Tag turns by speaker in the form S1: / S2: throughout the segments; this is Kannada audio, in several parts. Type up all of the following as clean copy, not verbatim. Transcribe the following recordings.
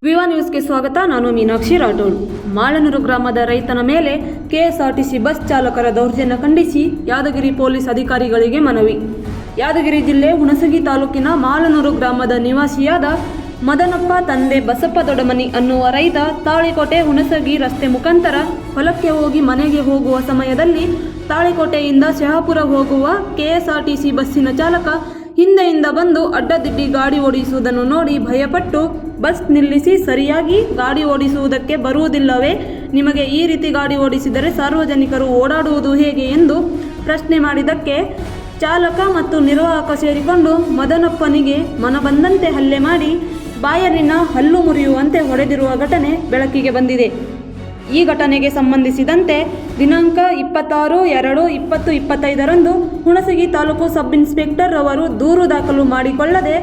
S1: ವಿವಾ ನ್ಯೂಸ್ಗೆ ಸ್ವಾಗತ. ನಾನು ಮೀನಾಕ್ಷಿ ರಾಠೋಡ್. ಮಾಳನೂರು ಗ್ರಾಮದ ರೈತನ ಮೇಲೆ ಕೆಎಸ್ಆರ್ಟಿಸಿ ಬಸ್ ಚಾಲಕರ ದೌರ್ಜನ್ಯ ಖಂಡಿಸಿ ಯಾದಗಿರಿ ಪೊಲೀಸ್ ಅಧಿಕಾರಿಗಳಿಗೆ ಮನವಿ. ಯಾದಗಿರಿ ಜಿಲ್ಲೆ ಹುಣಸಗಿ ತಾಲೂಕಿನ ಮಾಳನೂರು ಗ್ರಾಮದ ನಿವಾಸಿಯಾದ ಮದನಪ್ಪ ತಂದೆ ಬಸಪ್ಪ ದೊಡಮನಿ ಅನ್ನುವ ರೈತ ತಾಳಿಕೋಟೆ ಹುಣಸಗಿ ರಸ್ತೆ ಮುಖಾಂತರ ಹೊಲಕ್ಕೆ ಹೋಗಿ ಮನೆಗೆ ಹೋಗುವ ಸಮಯದಲ್ಲಿ ತಾಳಿಕೋಟೆಯಿಂದ ಶಹಾಪುರ ಹೋಗುವ ಕೆಎಸ್ಆರ್ಟಿಸಿ ಬಸ್ಸಿನ ಚಾಲಕ ಹಿಂದೆಯಿಂದ ಬಂದು ಅಡ್ಡದಿಡ್ಡಿ ಗಾಡಿ ಓಡಿಸುವುದನ್ನು ನೋಡಿ ಭಯಪಟ್ಟು ಬಸ್ ನಿಲ್ಲಿಸಿ, ಸರಿಯಾಗಿ ಗಾಡಿ ಓಡಿಸುವುದಕ್ಕೆ ಬರುವುದಿಲ್ಲವೇ, ನಿಮಗೆ ಈ ರೀತಿ ಗಾಡಿ ಓಡಿಸಿದರೆ ಸಾರ್ವಜನಿಕರು ಓಡಾಡುವುದು ಹೇಗೆ ಎಂದು ಪ್ರಶ್ನೆ ಮಾಡಿದ್ದಕ್ಕೆ ಚಾಲಕ ಮತ್ತು ನಿರ್ವಾಹಕ ಸೇರಿಕೊಂಡು ಮದನಪ್ಪನಿಗೆ ಮನಬಂದಂತೆ ಹಲ್ಲೆ ಮಾಡಿ ಬಾಯಲ್ಲಿನ ಹಲ್ಲು ಮುರಿಯುವಂತೆ ಹೊಡೆದಿರುವ ಘಟನೆ ಬೆಳಕಿಗೆ ಬಂದಿದೆ. ಈ ಘಟನೆಗೆ ಸಂಬಂಧಿಸಿದಂತೆ ದಿನಾಂಕ 26/2/2025 ಹುಣಸಗಿ ತಾಲೂಕು ಸಬ್ ಇನ್ಸ್ಪೆಕ್ಟರ್ ಅವರು ದೂರು ದಾಖಲು ಮಾಡಿಕೊಳ್ಳದೆ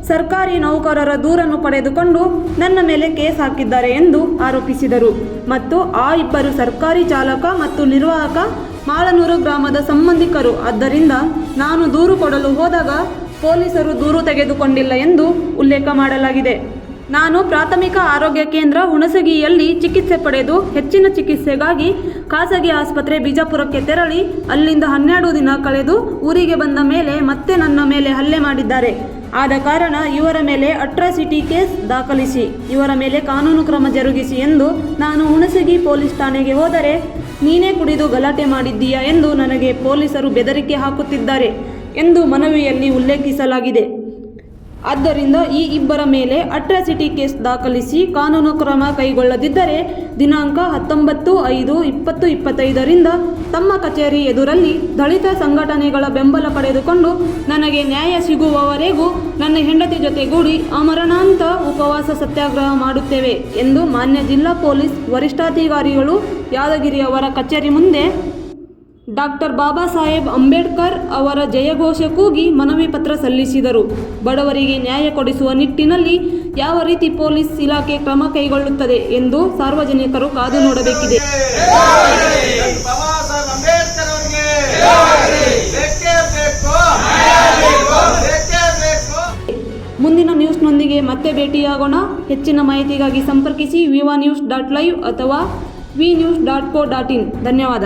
S1: ಸರ್ಕಾರಿ ನೌಕರರ ದೂರನ್ನು ಪಡೆದುಕೊಂಡು ನನ್ನ ಮೇಲೆ ಕೇಸ್ ಹಾಕಿದ್ದಾರೆ ಎಂದು ಆರೋಪಿಸಿದರು. ಮತ್ತು ಆ ಇಬ್ಬರು ಸರ್ಕಾರಿ ಚಾಲಕ ಮತ್ತು ನಿರ್ವಾಹಕ ಮಾಳನೂರು ಗ್ರಾಮದ ಸಂಬಂಧಿಕರು. ಆದ್ದರಿಂದ ನಾನು ದೂರು ಕೊಡಲು ಹೋದಾಗ ಪೊಲೀಸರು ದೂರು ತೆಗೆದುಕೊಂಡಿಲ್ಲ ಎಂದು ಉಲ್ಲೇಖ ಮಾಡಲಾಗಿದೆ. ನಾನು ಪ್ರಾಥಮಿಕ ಆರೋಗ್ಯ ಕೇಂದ್ರ ಹುಣಸಗಿಯಲ್ಲಿ ಚಿಕಿತ್ಸೆ ಪಡೆದು ಹೆಚ್ಚಿನ ಚಿಕಿತ್ಸೆಗಾಗಿ ಖಾಸಗಿ ಆಸ್ಪತ್ರೆ ಬಿಜಾಪುರಕ್ಕೆ ತೆರಳಿ ಅಲ್ಲಿಂದ 12 ದಿನ ಕಳೆದು ಊರಿಗೆ ಬಂದ ಮೇಲೆ ಮತ್ತೆ ನನ್ನ ಮೇಲೆ ಹಲ್ಲೆ ಮಾಡಿದ್ದಾರೆ. ಆದ ಕಾರಣ ಇವರ ಮೇಲೆ ಅಟ್ರಾಸಿಟಿ ಕೇಸ್ ದಾಖಲಿಸಿ ಇವರ ಮೇಲೆ ಕಾನೂನು ಕ್ರಮ ಜರುಗಿಸಿ ಎಂದು ನಾನು ಹುಣಸಗಿ ಪೊಲೀಸ್ ಠಾಣೆಗೆ ಹೋದರೆ ನೀನೇ ಕುಡಿದು ಗಲಾಟೆ ಮಾಡಿದ್ದೀಯಾ ಎಂದು ನನಗೆ ಪೊಲೀಸರು ಬೆದರಿಕೆ ಹಾಕುತ್ತಿದ್ದಾರೆ ಎಂದು ಮನವಿಯಲ್ಲಿ ಉಲ್ಲೇಖಿಸಲಾಗಿದೆ. ಆದ್ದರಿಂದ ಈ ಇಬ್ಬರ ಮೇಲೆ ಅಟ್ರಾಸಿಟಿ ಕೇಸ್ ದಾಖಲಿಸಿ ಕಾನೂನು ಕ್ರಮ ಕೈಗೊಳ್ಳದಿದ್ದರೆ ದಿನಾಂಕ 19/5/2025 ತಮ್ಮ ಕಚೇರಿ ಎದುರಲ್ಲಿ ದಲಿತ ಸಂಘಟನೆಗಳ ಬೆಂಬಲ ಪಡೆದುಕೊಂಡು ನನಗೆ ನ್ಯಾಯ ಸಿಗುವವರೆಗೂ ನನ್ನ ಹೆಂಡತಿ ಜೊತೆಗೂಡಿ ಅಮರಣಾಂತ ಉಪವಾಸ ಸತ್ಯಾಗ್ರಹ ಮಾಡುತ್ತೇವೆ ಎಂದು ಮಾನ್ಯ ಜಿಲ್ಲಾ ಪೊಲೀಸ್ ವರಿಷ್ಠಾಧಿಕಾರಿಗಳು ಯಾದಗಿರಿಯವರ ಕಚೇರಿ ಮುಂದೆ ಡಾಕ್ಟರ್ ಬಾಬಾ ಸಾಹೇಬ್ ಅಂಬೇಡ್ಕರ್ ಅವರ ಜಯಘೋಷ ಕೂಗಿ ಮನವಿ ಪತ್ರ ಸಲ್ಲಿಸಿದರು. ಬಡವರಿಗೆ ನ್ಯಾಯ ಕೊಡಿಸುವ ನಿಟ್ಟಿನಲ್ಲಿ ಯಾವ ರೀತಿ ಪೊಲೀಸ್ ಇಲಾಖೆ ಕ್ರಮ ಕೈಗೊಳ್ಳುತ್ತದೆ ಎಂದು ಸಾರ್ವಜನಿಕರು ಕಾದು ನೋಡಬೇಕಿದೆ. ಮುಂದಿನ ನ್ಯೂಸ್ನೊಂದಿಗೆ ಮತ್ತೆ ಭೇಟಿಯಾಗೋಣ. ಹೆಚ್ಚಿನ ಮಾಹಿತಿಗಾಗಿ ಸಂಪರ್ಕಿಸಿ vivanews.live ಅಥವಾ vnews.co.in. ಧನ್ಯವಾದ.